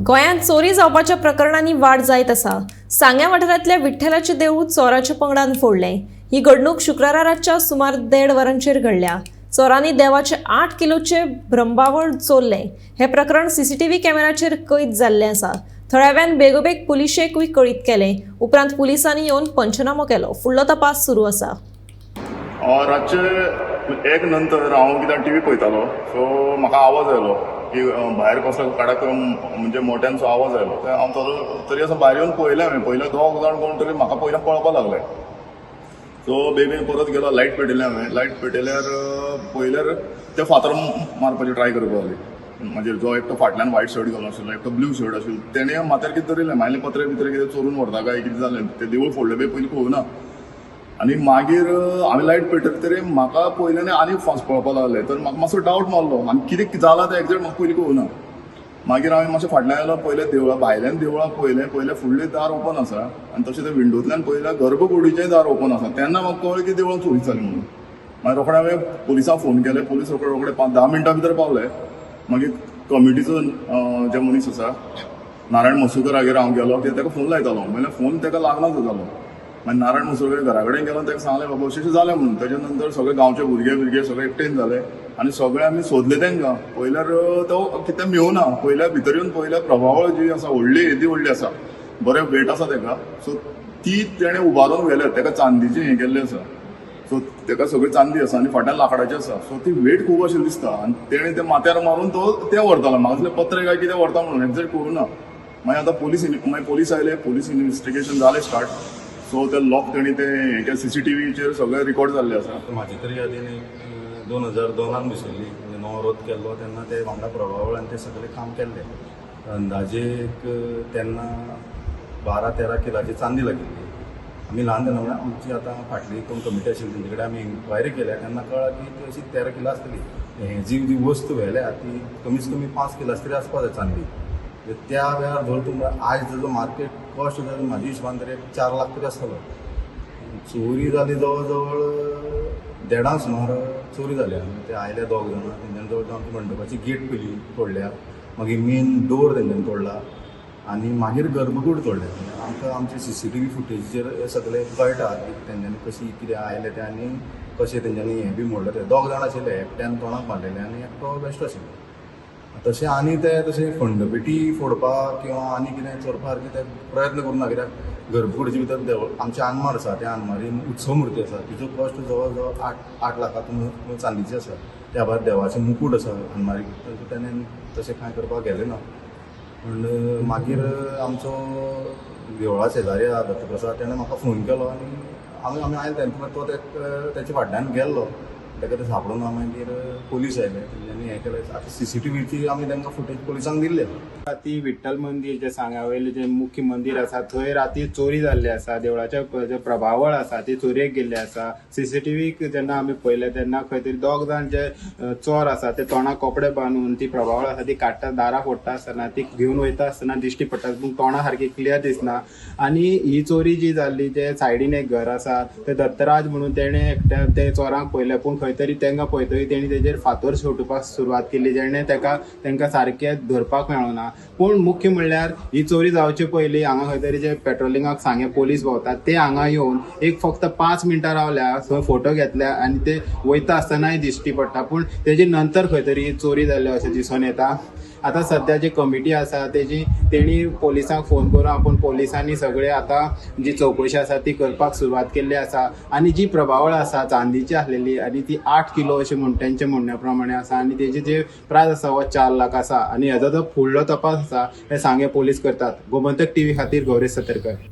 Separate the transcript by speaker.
Speaker 1: गोंयांत चोरी जावपाच्या प्रकरणांनी वाड जायत आसा। सांग्या वाठारांतल्या विठ्ठलाचें देवूळ चोराच्या पंगडान फोडलें। ही घडणूक शुक्रारा रातच्या सुमार 1.5 वरांचेर घडल्या। चोरांनी देवाचे 8 किलोचे ब्रह्मावळ चोरले। हे प्रकरण सीसीटीव्ही कॅमेराचेर कैद जाल्लें आसा। थळाव्यान बेगोबेग पुलिशेकूय कळीत केलें। उपरांत पुलिसांनी येवन पंचनामो केलो। फुडलो तपास सुरू आसा।
Speaker 2: रातचे 1 नंतर हांव कित्याक टीव्ही पळयतालो, सो म्हाका आवाज आयलो की भायर कसलो कार्यक्रम म्हणजे मोठ्यानसो आवाज आयलो। हांव तरी असो भायर येवन पळयलें हांवें। पयले 2 जाण कोण तरी म्हाका पयलें पळोवपाक लागले। सो बेगीन परत गेलो, लायट पेटयलें हांवें। लायट पेटयल्यार पयल्यार ते फातर मारपाची ट्राय करपाक लागली। म्हणजे जो एकटो फाटल्यान व्हायट शर्ट घालून आशिल्लो, एकटो ब्लू शर्ट आशिल्लो, तेणें माथ्यार कितें धरिल्लें। मागीर पत्रे बित्रे कितें चोरून व्हरता काय कितें जालें, ते देवूळ फोडलें बी पयलीं कळुना। आनी मागीर हांवें लायट पेटयतरी म्हाका पयल्यान आनी फास्ट पळोवपाक लागले। तर म्हाका मातसो डावट मारलो आनी कितें जालां तें एक्झॅक्ट म्हाका पयलीं कळुना। मागीर हांवें मातशें फाटल्यान आयलो, पयलें देवळा भायल्यान देवळाक पयलें फुडलें दार ओपन आसा आनी तशें तें विंडोंतल्यान पयलें गर्भकुडीचेंय दार ओपन आसा। तेन्ना म्हाका कळ्ळें की देवळान चोरी जाली म्हणून। मागीर रोखडें हांवें पुलिसांक फोन केलें। पुलीस रोखडे 5-10 मिनटां भितर पावले। मागीर कमिटीचो जे मनीस आसा नारायण मसुकरागेर हांव गेलो, की ताका फोन लायतालो। म्हणल्यार फोन ताका लागनाच जालो। मागीर नारायण मसुकर घरा कडेन गेलो, ताका सांगलें बाबा अशें जालें म्हणून। तेजे नंतर सगळे गांवचे भुरगे सगळे एकठांय जाले आनी सगळे आमी सोदले तांकां। पयल्यार तो कितें मेळुना। पयल्यार भितर येवन पयल्यार प्रभावळ जी आसा व्हडली येदी व्हडली आसा, बरें वेट आसा ताका। सो ती तेणें उबारून व्हेल्या, ताका चांदीचें हें केल्लें आसा। सो ताका सगळी चांदी आसा आनी फाटल्यान लाकडाची आसा। सो ती वेट खूब अशें दिसता आनी तेणें तें माथ्यार मारून तो तें व्हरतालो। म्हाका दिसलें पत्रे काय कितें व्हरता म्हणून, एक्झॅक्ट कळुना। मागीर आतां पुलीस आयले, पुलीस इन्व्हेस्टिगेशन जालें स्टार्ट। सो ते लॉक तेणी ते हें सीसीटीव्हीचेर सगळें रिकॉर्ड जाल्लें आसा।
Speaker 3: म्हाजे तरी यादीन 2002 भिसरली, म्हणजे नवो रोत केल्लो तेन्ना ते वांगडा प्रभावळान ते सगळें काम केल्लें। अंदाजे तेन्ना 12-13 किलाची चांदी लागिल्ली। आमी ल्हान तेन्ना म्हळ्यार आमची आतां फाटली कोण कमिटी आशिल्ली तेंचे कडेन आमी इन्क्वायरी केल्या तेन्ना कळ्ळां की ती अशी 13 किलो आसतली। हें जी वस्त व्हेल्या ती कमीत कमी 5 किलास तरी आसपाक जाय चांदी। त्या वेळार धर तूं आज ताजो मार्केट कॉस्ट जर म्हाज्या हिशोबान तरी 4 लाख तरी आसतलो। चोरी जाली जवळ जवळ 1.5 सुमार चोरी जाल्या। ते आयले 2 जाणां, तेंच्यानी जवळ जवळ आमच्या मंडपाची गेट पयली तोडल्या, मागीर मेन डोर तेंच्यानी तोडला आनी मागीर गर्भकूड तोडलें। आमकां आमचे सीसीटीव्ही फुटेजीचेर हे सगळें कळटा की तेंच्यांनी कशी कितें आयलें तें आनी कशें तेंच्यांनी हें बी मोडलें। ते 2 जाण आशिल्ले, एकट्यान तोंडाक मारलेलें आनी एकटो बेश्टो आशिल्लो। तशें आनी ते तशें खंडपेटी फोडपाक किंवा आनी कितें चोरपा सारकें ते प्रयत्न करूं ना। कित्याक गर्भकुडीचे भितर आमचे आनमार आसा, त्या आनमारीन उत्सव मूर्ती आसा, तिजो कॉस्ट जवळ जवळ 8 लाखांतून चांदीची आसा। त्या भायर देवाचें मुकूट आसा आनमारीक, तेणें तशें कांय करपाक गेलें ना। पूण मागीर आमचो देवळा शेजारी आसा दत्तप्रसाद, तेणें म्हाका फोन केलो आनी आमी आयले तेन्ना तो तेच्या फाटल्यान गेल्लो, ताका ते सापडूना। मागीर पुलीस आयले, तेंच्यांनी हें केलें। आतां सीसीटीव्हीची आमी तांकां फुटेज पुलिसांक दिल्ले।
Speaker 4: ती विठ्ठल मंदिर जे सांग्या वयलें जे मुख्य मंदिर आसा थंय राती चोरी जाल्ली आसा। देवळाच्या जे प्रभावळ आसा ती चोरयेक गेल्ली आसा। सीसीटीव्ही जेन्ना आमी पळयले तेन्ना खंय तरी 2 जाण जे चोर आसा ते तोंडाक कपडे बांदून ती प्रभावळ आसा ती काडटा, दारां फोडटा आसतना ती घेवन वयता आसतना दिश्टी पडटा, पूण तोंडा सारकी क्लियर दिसना। आनी ही चोरी जी जाल्ली ते सायडीन एक घर आसा, ते दत्तराज म्हणून तेणें एकट्या ते चोरांक पळयलें, पूण खंय तरी तांकां पळयतकीर तेणी तेजेर फातर शेवटपाक सुरवात केली, जेणे तांकां सारकें धरपाक मेळना। पूण मुख्य म्हणल्यार ही चोरी जावचे पयलीं हांगा खंय तरी जे पेट्रोलिंगाक सांगे पोलीस भोंवतात ते हांगा येवन एक फक्त 5 मिनटां रावल्या, थंय फोटो घेतल्या आनी ते वयता आसतनाय दिश्टी पडटा। पूण तेजे नंतर खंय तरी ही चोरी जाल्ली अशें दिसून येता। आतां सद्या जी कमिटी आसा तेणी पोलिसांक फोन करून आपूण पोलिसांनी सगळे आतां जी चवकशी आसा ती करपाक सुरवात केल्ली आसा। आनी जी प्रभावळ आसा चांदीची आसलेली आनी ती 8 किलो अशें तेंच्या म्हणण्या प्रमाणे आसा आनी तेजे जे प्रायस आसा हो 4 लाख आसा। आनी हेजो जो फुडलो तपास आसा हे सांगे पोलीस करतात। गोमंतक टीव्ही खातीर गौरेश सतरकर।